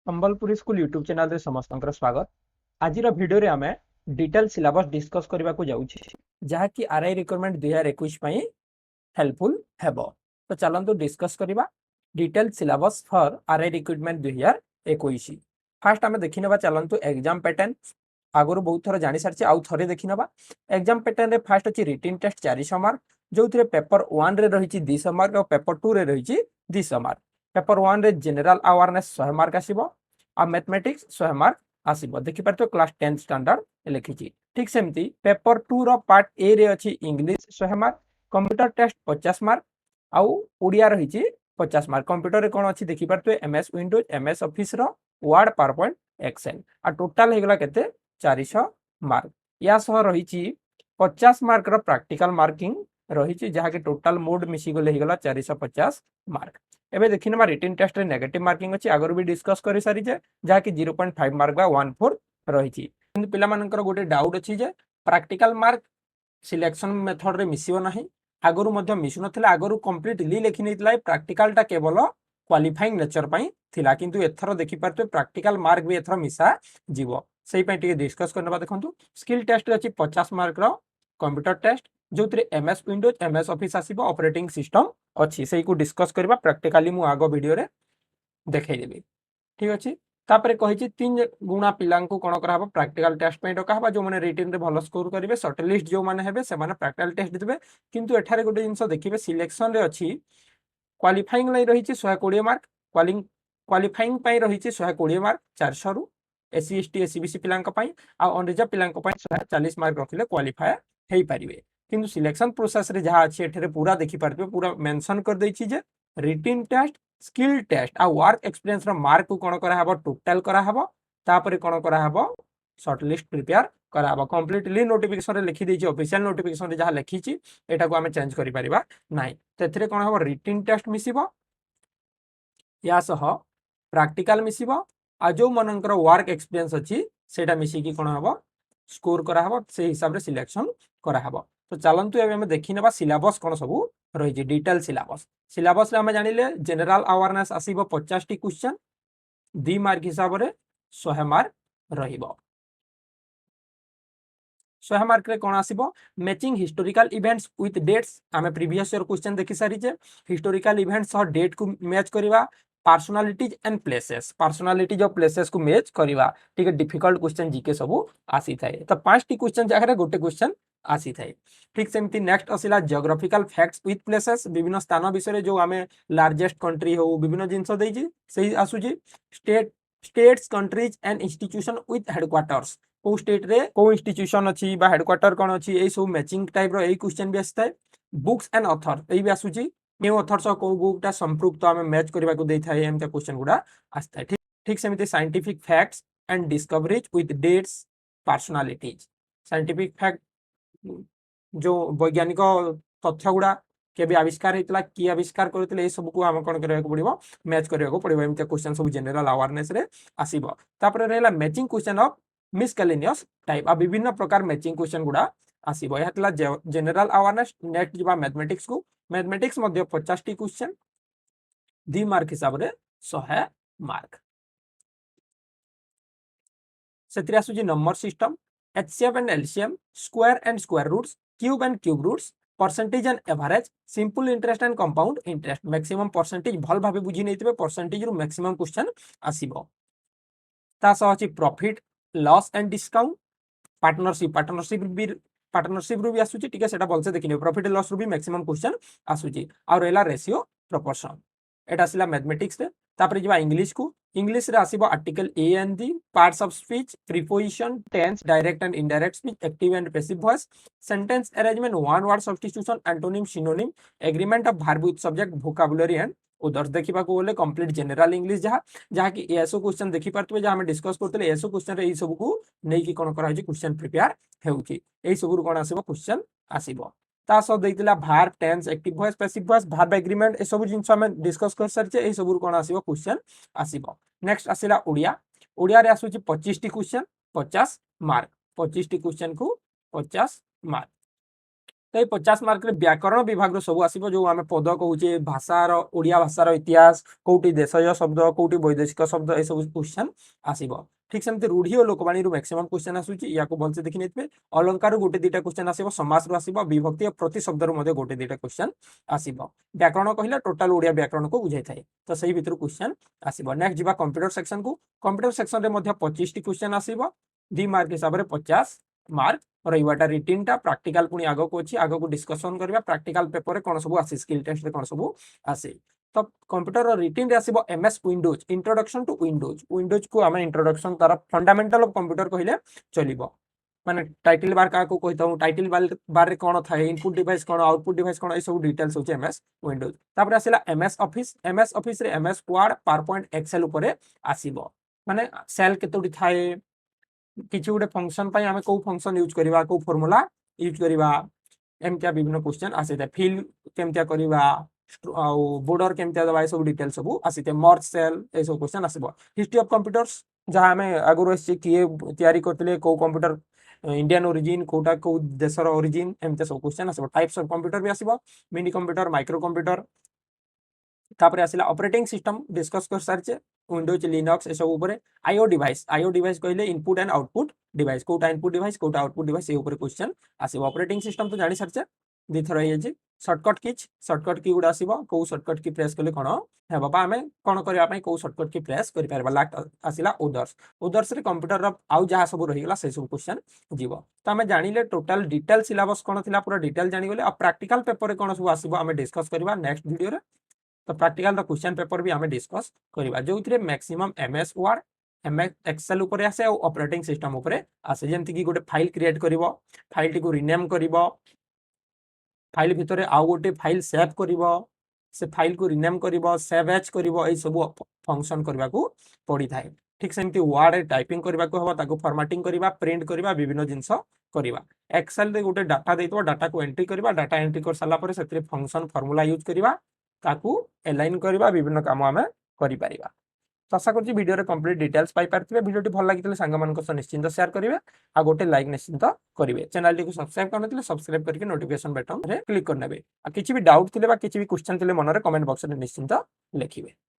Sambalpuri school YouTube channel रे समस्त स्वागत। आज वीडियो रे आमे डिटेल सिलेबस डिस्कस करबा को जाउछि जहा कि आरआई रिक्वायरमेंट 2021 पई हेल्पफुल हेबो। तो चलंतु डिस्कस करबा detail syllabus for RI requirement 2021। First आमे देखिनबा चलंतु एग्जाम पैटर्न आगुरु बहुत थोर जानि सारछि आउ थोरे देखिनबा। एग्जाम पैटर्न रे फर्स्ट अछि रिटन टेस्ट 400 मार्क जोथिरे पेपर 1 रे रहिछि 200 मार्क और पेपर 2 रे रहिछि 200 मार्क। पेपर 1 रे जनरल अवेयरनेस 100 मार्क आसीबो आ मैथमेटिक्स 100 मार्क आसीबो। देखि परतो क्लास 10 स्टैंडर्ड लिखिछि। ठीक सेमती पेपर 2 रो पार्ट ए रे अछि English 100 mark, computer test 50 mark आउ ओडिया रहिछि 50 मार्क। कंप्यूटर रे कोन अछि देखि परतो एमएस विंडोज, एमएस ऑफिस रो वर्ड, पावरपॉइंट, एक्सेल आ टोटल हेगला केते 400 मार्क। या सह रहिछि 50 मार्क रो प्रैक्टिकल मार्किंग रहिछि जहा के टोटल मोड मिसी गले हेगला 450 मार्क। एबे देखिनबा रिटन टेस्ट रे नेगेटिव मार्किंग अछि आगर भी डिस्कस करि सारि जे जहा कि 0.5 मार्क बा 14 रहिछि। किंतु पिला मानकर गोटे डाउट अछि जे प्रैक्टिकल मार्क सिलेक्शन मेथड रे मिसियो नाही आगरु मध्ये मिसु नथिला। आगरु कंप्लीटली लेखि नैतला प्रैक्टिकल टा केवल क्वालिफाइंग नेचर पई थिला किंतु एथरो देखि परते प्रैक्टिकल मार्क भी एथरो मिसा जीवो सेही पई टिके डिस्कस करनबा। देखंतु स्किल टेस्ट रे अछि 50 मार्क रो कंप्यूटर टेस्ट जोतरे एमएस विंडोज, एमएस ऑफिस आसीबो, ऑपरेटिंग सिस्टम अछि सेही को डिस्कस करबा। प्रैक्टिकली मु आगो वीडियो रे देखै देबी। ठीक अछि। तापरे कहिछि 3 गुणा पिलां को कोन करा हबो प्रैक्टिकल टेस्ट पे डका हबा। जो माने रिटन रे भलो स्कोर करिवे शॉर्ट लिस्ट जो माने हेबे से माने प्रैक्टिकल टेस्ट देबे। किंतु एठारे गोटे जिंस देखिबे सिलेक्शन रे अछि क्वालिफाइंग लै रहिछि 120 मार्क, क्वालिफाइंग पई रहिछि 120 मार्क 400 रु एससी एसटी एससीबीसी पिलां को पई आ अनरिजर्व पिलां को पई 140 मार्क रखिले क्वालिफाई हेई परिवे। किंतु सिलेक्शन प्रोसेस रे जहा अछि एठारे पूरा देखि परबे पूरा मेंशन कर दैछि जे रिटन टेस्ट, स्किल टेस्ट आ वर्क एक्सपीरियंस रो मार्क को कोन करा हबो टोटल करा हबो। तापरे कोन करा हबो शॉर्ट लिस्ट प्रिपेयर करा हबो। कंप्लीटली नोटिफिकेशन रे लिखि दैछि ऑफिशियल नोटिफिकेशन रे जहा लिखिछि एटा को हमें चेंज करि परिबा नाही। तेथरे कोन हबो रिटन टेस्ट मिसिबो या सह प्रैक्टिकल मिसिबो आ जो मनंकर वर्क एक्सपीरियंस अछि सेटा मिसी कि कोन हबो स्कोर करा हबो से हिसाब रे सिलेक्शन करा हबो। तो चलंतु एबे हम देखिनबा सिलेबस कोन सबु रहि जे डिटेल सिलेबस। सिलेबस रे हम जानिले जनरल अवेयरनेस आसीबो 50 टी क्वेश्चन 2 मार्क हिसाब रे 100 मार्क रहिबो। 100 मार्क रे कोन आसीबो matching historical events with dates. हमें प्रीवियस ईयर क्वेश्चन देखि सारी जे हिस्टोरिकल इवेंट्स और डेट को मैच करिवा। पर्सनालिटीज एंड प्लेसेस, पर्सनालिटीज और प्लेसेस को मैच करिवा। ठीक है, डिफिकल्ट क्वेश्चन जीके सबु आसी थाए। तो 5 टी क्वेश्चन जागरे गोटे क्वेश्चन आसी थाए। ठीक सेमती नेक्स्ट असिला जियोग्राफिकल फैक्ट्स विथ प्लेसेस, विभिन्न स्थान विषय जो आमे लार्जेस्ट कंट्री हो विभिन्न जिंस देइजी सही आसुजी। States countries and institution with headquarters, को स्टेट रे को इंस्टीट्यूशन अछि बा हेडक्वार्टर कोन अछि ए सब मैचिंग टाइप रो ए क्वेश्चन भी आस्ताय। बुक्स एंड ऑथर ए भी आसुजी न्यू ऑथर सो को बुकटा संपृक्त आमे मैच करबा को देइ थाए एमता क्वेश्चन गुडा आस्ताय। ठीक ठीक सेमिति scientific facts and discoveries with dates personalities, scientific fact जो वैज्ञानिक तथ्य गुडा केबे आविष्कार हेतला की आविष्कार करथिले ए सब को हम कोन करबा को पड़िबो मैच करबा को पड़िबो। एमता क्वेश्चन सब जनरल अवेयरनेस रे आसीबो। तापरे रहला matching question of miscellaneous type आ विभिन्न प्रकार मैचिंग क्वेश्चन गुडा आसीबो। यातला जनरल अवेयरनेस नेक्स्ट जबा मैथमेटिक्स को मैथमेटिक्स मध्ये 50 टी क्वेश्चन 2 मार्क हिसाब रे 100 मार्क। सेतिर आसुजी number system, HCF and LCM, square and square roots, cube and cube roots, percentage and average, simple interest and compound interest. Maximum percentage भल भाबे बुझी नैतिबे परसेंटेज रु मैक्सिमम क्वेश्चन आसीबो। ता सह अछि profit loss and discount, partnership रु भी आसुची। ठीक है, सेटा बोलसे देखिने प्रॉफिट लॉस रु भी मैक्सिमम क्वेश्चन आसुची। और एला रेशियो प्रोपोर्शन एटा आसिला मैथमेटिक्स रे। तापरे जिबा इंग्लिश को, इंग्लिश रे आसीबो article a and the, parts of speech, preposition, tense, direct and indirect speech, active and passive voice, sentence arrangement, one word substitution, antonym synonym, agreement of verb with subject, vocabulary and others. देखिबा को बोले complete general English जहा कि एसो question देखि परतबे जे हम discuss करतले एसो क्वेश्चन रे ए सब को नै कि कोन करा होची क्वेश्चन प्रिपेयर हेउची। ए सब रु कोन आसीबो क्वेश्चन आसीबो। ता सब दैतिला verb, tense, active voice, passive voice, verb agreement ए सब जिंस हम डिस्कस कर सरचे। ए सब रु कोन आसीबो क्वेश्चन आसीबो। नेक्स्ट आसीला ओडिया, ओडिया रे आसुची 25 T question 50 mark. 25 T question को 50 मार्क। तो ये 50 मार्क रे व्याकरण विभाग रो सब आसीबो जो आमे पद कहूचे भाषार ओडिया भाषार इतिहास कोउटी देशज शब्द कोउटी वैदेशिक शब्द ए सब क्वेश्चन आसीबो ठीक सेमते रूढ़ी और लोकवाणी रो मैक्सिमम क्वेश्चन आसुची या को भलसे देखि नेतबे अलंकार रो गोटे दिटा क्वेश्चन आसीबो समास रो आसीबो विभक्ति और प्रति शब्द रो मध्ये गोटे दिटा क्वेश्चन आसीबो व्याकरण कहिला टोटल ओडिया व्याकरण को बुझाई थाए तो सही भितर क्वेश्चन आसीबो नेक्स्ट जिबा कंप्यूटर सेक्शन को कंप्यूटर सेक्शन रे मध्ये 25 टी क्वेश्चन आसीबो 2 मार्क हिसाब रे 50 मार्क रहीबाटा रिटिन टा प्रैक्टिकल पुनी आगो को अछि आगो को डिस्कशन करबा प्रैक्टिकल पेपर रे कोन सब आसी स्किल टेस्ट रे कोन सब आसी तो कंप्यूटर रिटिन रे आसीबो MS Windows introduction to Windows को हमें इंट्रोडक्शन तार फंडामेंटल ऑफ कंप्यूटर कहिले चलिबो माने टाइटल बार का को कहता हूं टाइटल बार रे कोन थाए इनपुट डिवाइस कोन आउटपुट डिवाइस कोन ए सब डिटेल्स होचे एमएस विंडोज तापर आसीला एमएस ऑफिस रे एमएस वर्ड पावरपॉइंट एक्सेल ऊपर आसीबो माने सेल केतोडी थाए किसी गोटे फंक्शन पाई आमे को फंक्शन यूज करबा को फार्मूला यूज करबा एमतिया विभिन्न क्वेश्चन आसीते फिल केमतिया करबा बॉर्डर केमतिया दबा सब डिटेल सब आसीते मर्ज सेल ए सब क्वेश्चन आसीबो हिस्ट्री ऑफ कंप्यूटर्स जहां हमें आगुरो से किए तयारी करतले को कंप्यूटर इंडियन ओरिजिन कोटा को देशर ओरिजिन एमते सब क्वेश्चन आसीबो टाइप्स ऑफ कंप्यूटर भी आसीबो मिनी कंप्यूटर माइक्रो कंप्यूटर तापर आसिला ऑपरेटिंग सिस्टम डिस्कस कर सारचे विंडोज लिनक्स ए सब ऊपर आईओ डिवाइस कहले इनपुट एंड आउटपुट डिवाइस कोटा इनपुट डिवाइस कोटा आउटपुट डिवाइस ए ऊपर क्वेश्चन आसीबो ऑपरेटिंग सिस्टम तो जानि सारचे दी थरा हे जे शॉर्टकट की गुडा आसीबो को शॉर्टकट की प्रेस करले कोन हे बाबा हमें कोन करबा पई को शॉर्टकट की प्रेस करि परबा लास्ट आसिला ओदर्स रे कंप्यूटर रो आउ जहा सब रहि गेला से सब क्वेश्चन जीवो तो हमें जानिले टोटल डिटेल सिलेबस कोन थिला पूरा डिटेल जानि गेले अब प्रैक्टिकल पेपर रे कोन सब आसीबो हमें डिस्कस करबा नेक्स्ट वीडियो रे तो प्रैक्टिकल द क्वेश्चन पेपर भी हमें डिस्कस करबा जो थिरे maximum MS Word MS Excel ऊपर आसे और ऑपरेटिंग सिस्टम ऊपर आसे जेंति की गोटे फाइल क्रिएट करिवो फाइल टी को रीनेम करिवो फाइल भितरे आउ गोटे फाइल सेव करिवो से फाइल को रीनेम करिवो सेव एज करिवो ए सब फंक्शन करबा को पड़ी थाए ठीक सेमति वर्ड रे टाइपिंग करबा को हबो ताको फॉर्मेटिंग करबा प्रिंट करबा विभिन्न जिंस करबा एक्सेल रे गोटे डाटा देतो डाटा को एंट्री करबा डाटा एंट्री कर साला पर सेतरे फंक्शन फार्मूला यूज करबा ताकू एलाइन करबा विभिन्न काम हमें करि परिबा तो आशा करछि वीडियो रे कंप्लीट डिटेल्स पाई परथिबे वीडियोटी भल लागितले संग मानको सह निश्चिंत शेयर करिवे आ गोटे लाइक निश्चिंत करिवे चैनल टी को सब्सक्राइब करनथिले सब्सक्राइब करके नोटिफिकेशन बटन रे क्लिक करनेबे आ किछि भी डाउट थिले बा किछि भी क्वेश्चन थिले मन रे कमेंट बॉक्स रे निश्चिंत लिखिवे।